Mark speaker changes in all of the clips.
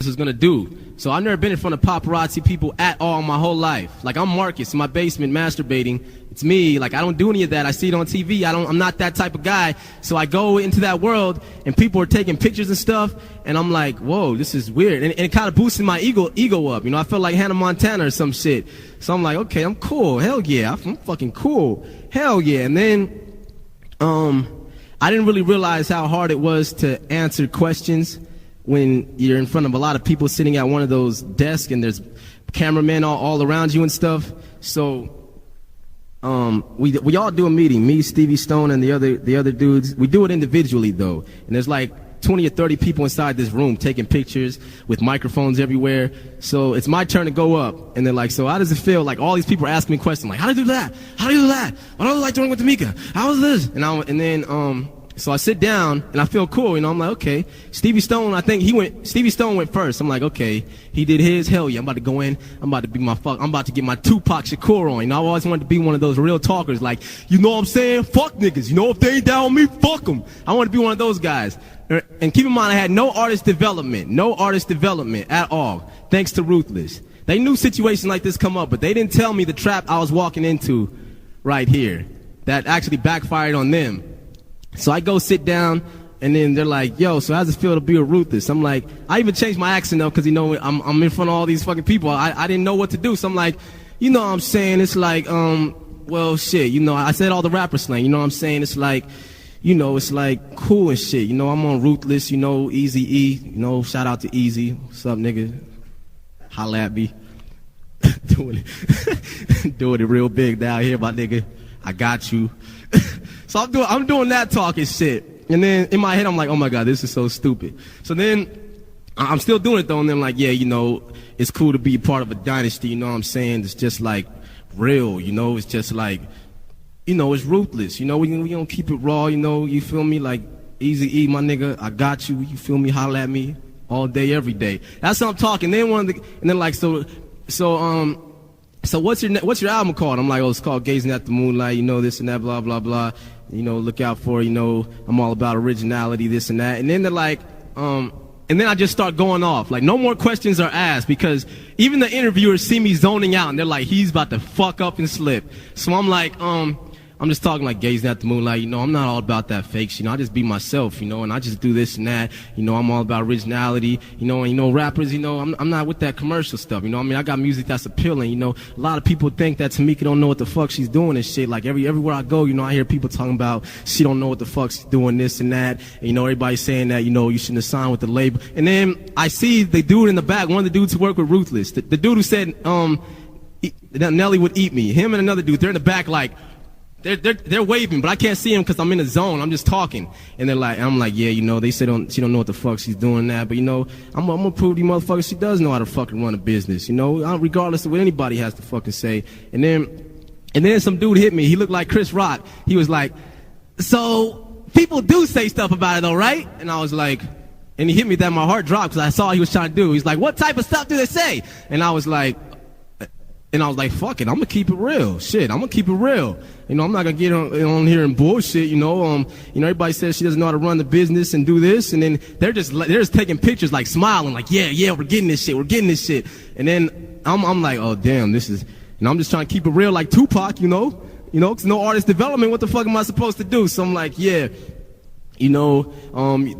Speaker 1: was gonna do. So I've never been in front of paparazzi people at all my whole life. Like, I'm Marcus in my basement masturbating. It's me. Like, I don't do any of that. I see it on TV. I'm not that type of guy. So I go into that world and people are taking pictures and stuff, and I'm like, whoa, this is weird. And it kind of boosted my ego up. You know, I felt like Hannah Montana or some shit. So I'm like, okay, I'm cool. Hell yeah, I'm fucking cool. Hell yeah. And then, I didn't really realize how hard it was to answer questions when you're in front of a lot of people sitting at one of those desks and there's cameramen all around you and stuff. So we all do a meeting, me, Stevie Stone, and the other dudes. We do it individually though, and there's like 20 or 30 people inside this room taking pictures with microphones everywhere. So it's my turn to go up, and they're like, so how does it feel? Like, all these people are asking me questions like, how do you do that? How do you do that? What do you like doing with Tamika? How is this? And then so I sit down and I feel cool, you know. I'm like, okay. Stevie Stone went first. I'm like, okay, he did his. Hell yeah, I'm about to go in. I'm about to get my Tupac Shakur on. You know, I always wanted to be one of those real talkers, like, you know what I'm saying? Fuck niggas. You know, if they ain't down with me, fuck them. I want to be one of those guys. And keep in mind, I had no artist development at all, thanks to Ruthless. They knew situations like this come up, but they didn't tell me the trap I was walking into right here that actually backfired on them. So I go sit down, and then they're like, yo, so how's it feel to be a Ruthless? I'm like, I even changed my accent up because, you know, I'm in front of all these fucking people. I didn't know what to do. So I'm like, you know what I'm saying? It's like, well, shit, you know, I said all the rapper slang. You know what I'm saying? It's like, you know, it's like cool and shit. You know, I'm on Ruthless, you know, Easy-E. You know, shout out to Easy. What's up, nigga? Holla at me. Doing it real big down here, my nigga. I got you. So I'm doing that talking shit. And then in my head, I'm like, oh my God, this is so stupid. So then I'm still doing it though. And then I'm like, yeah, you know, it's cool to be part of a dynasty. You know what I'm saying? It's just like real, you know, it's just like, you know, it's Ruthless. You know, we don't keep it raw, you know, you feel me? Like, Easy-E, my nigga, I got you. You feel me? Holla at me all day, every day. That's how I'm talking. Then and then like, so what's your album called? I'm like, oh, it's called Gazing at the Moonlight, you know, this and that, blah, blah, blah. You know, look out for, you know, I'm all about originality, this and that. And then they're like, and then I just start going off. Like, no more questions are asked because even the interviewers see me zoning out and they're like, he's about to fuck up and slip. So I'm like, I'm just talking like Gazing at the Moonlight, you know, I'm not all about that fake shit, you know, I just be myself, you know, and I just do this and that, you know, I'm all about originality, you know, and you know, rappers, you know, I'm not with that commercial stuff, you know, I mean, I got music that's appealing, you know, a lot of people think that Tamika don't know what the fuck she's doing and shit, like everywhere I go, you know, I hear people talking about she don't know what the fuck she's doing, this and that, and, you know, everybody's saying that, you know, you shouldn't have signed with the label, and then I see the dude in the back, one of the dudes who work with Ruthless, the dude who said, that Nelly would eat me, him and another dude, they're in the back like, they're waving, but I can't see him because I'm in the zone. I'm just talking, and they're like, I'm like, yeah, you know, they say she don't know what the fuck she's doing that, but you know, I'm gonna prove to you motherfuckers she does know how to fucking run a business, you know, regardless of what anybody has to fucking say. And then some dude hit me. He looked like Chris Rock. He was like, so people do say stuff about it though, right? And I was like, and he hit me that my heart dropped because I saw what he was trying to do. He's like, what type of stuff do they say? And I was like, fuck it, I'm gonna keep it real. Shit, I'm gonna keep it real. You know, I'm not gonna get on here and bullshit, you know. Everybody says she doesn't know how to run the business and do this, and then they're just taking pictures, like smiling, like, yeah, we're getting this shit. And then I'm like, oh damn, this is, and I'm just trying to keep it real like Tupac, you know, cause no artist development, what the fuck am I supposed to do? So I'm like, yeah. You know,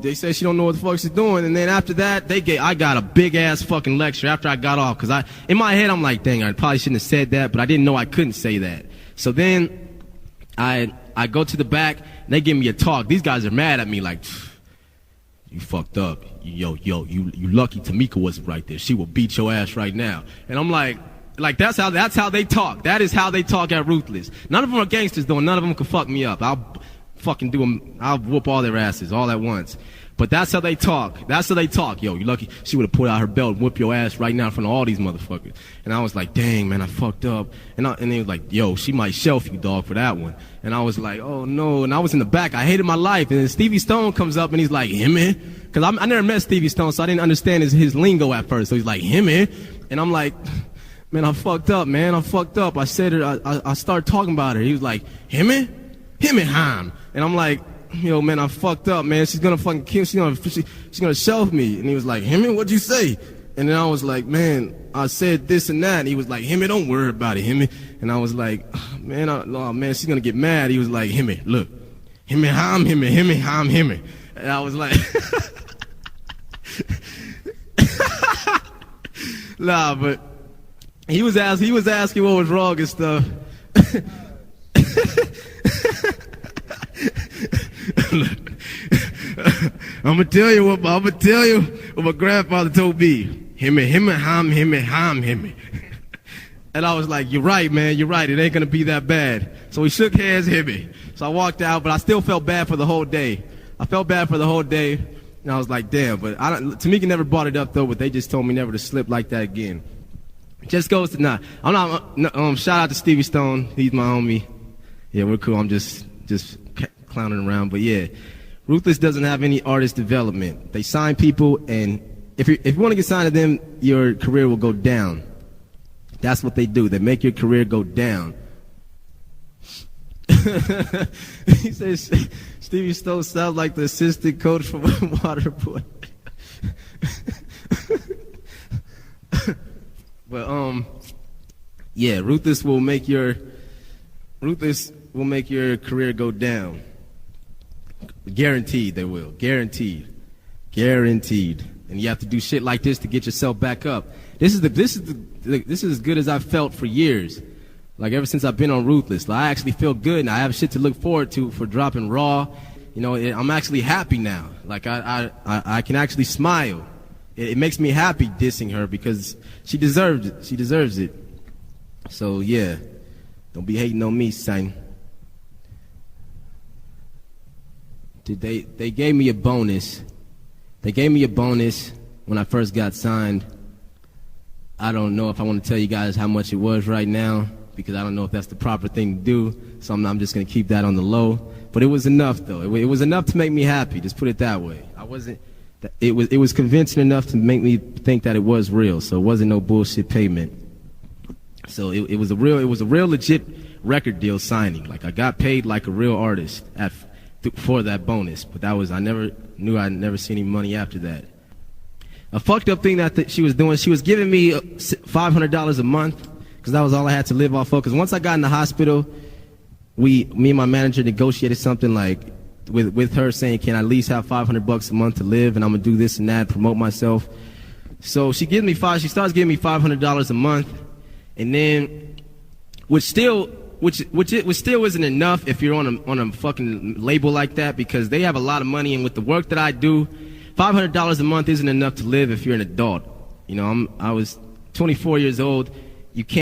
Speaker 1: they said she don't know what the fuck she's doing, and then after that, I got a big ass fucking lecture after I got off, cause in my head I'm like, dang, I probably shouldn't have said that, but I didn't know I couldn't say that. So then, I go to the back, and they give me a talk. These guys are mad at me, like, you fucked up. Yo, you lucky Tamika wasn't right there. She will beat your ass right now. And I'm like that's how they talk. That is how they talk at Ruthless. None of them are gangsters though, and none of them can fuck me up. I'll whoop all their asses all at once. But that's how they talk. Yo, you lucky. She would have pulled out her belt and whipped your ass right now in front of all these motherfuckers. And I was like, dang, man, I fucked up. And they was like, yo, she might shelf you, dog, for that one. And I was like, oh, no. And I was in the back. I hated my life. And then Stevie Stone comes up and he's like, him, man? Because I never met Stevie Stone, so I didn't understand his lingo at first. So he's like, him, man? And I'm like, man, I fucked up, man. I fucked up. I said it. I started talking about her. He was like, him, man? Him and Ham. And I'm like, yo, man, I fucked up, man. She's gonna fucking kill. She's gonna shelf me. And he was like, Hemmy, what'd you say? And then I was like, man, I said this and that. And he was like, Himmy, don't worry about it, Himmy. And I was like, oh, man, she's gonna get mad. He was like, Himmy, look, Himmy, how I'm Himmy, Himmy, how I'm Himmy. And I was like, nah, but he was asking what was wrong and stuff. I'm gonna tell you what my grandfather told me. Himmy, ham, himmy. And I was like, you're right, man, you're right. It ain't gonna be that bad. So we shook hands, Himmy. So I walked out, but I still felt bad for the whole day. And I was like, damn. But Tamika never brought it up though. But they just told me never to slip like that again. Just goes to not. I'm not. Shout out to Stevie Stone. He's my homie. Yeah, we're cool. I'm just clowning around. But yeah, Ruthless doesn't have any artist development. They sign people, and if you want to get signed to them, your career will go down. That's what they do. They make your career go down. He says Stevie Stone sounds like the assistant coach from Waterboy. But yeah, Ruthless will make your career go down. Guaranteed they will. Guaranteed. And you have to do shit like this to get yourself back up. This is as good as I've felt for years. Like ever since I've been on Ruthless, like, I actually feel good and I have shit to look forward to for dropping Raw. You know, I'm actually happy now. Like I can actually smile. It makes me happy dissing her because she deserves it. She deserves it. So yeah, don't be hating on me, son. They gave me a bonus. They gave me a bonus when I first got signed. I don't know if I want to tell you guys how much it was right now because I don't know if that's the proper thing to do. So I'm just going to keep that on the low. But it was enough, though. It was enough to make me happy. Just put it that way. It was convincing enough to make me think that it was real. So it wasn't no bullshit payment. So it was a real legit record deal signing. Like I got paid like a real artist for that bonus. But I never knew I'd never see any money after that. A fucked up thing that she was doing, she was giving me $500 a month because that was all I had to live off of. Because once I got in the hospital, me and my manager negotiated something like with her saying, can I at least have $500 a month to live, and I'm gonna do this and that, promote myself. So she starts giving me $500 a month, and then which still isn't enough if you're on a fucking label like that because they have a lot of money, and with the work that I do, $500 a month isn't enough to live if you're an adult. You know, I was 24 years old. You can't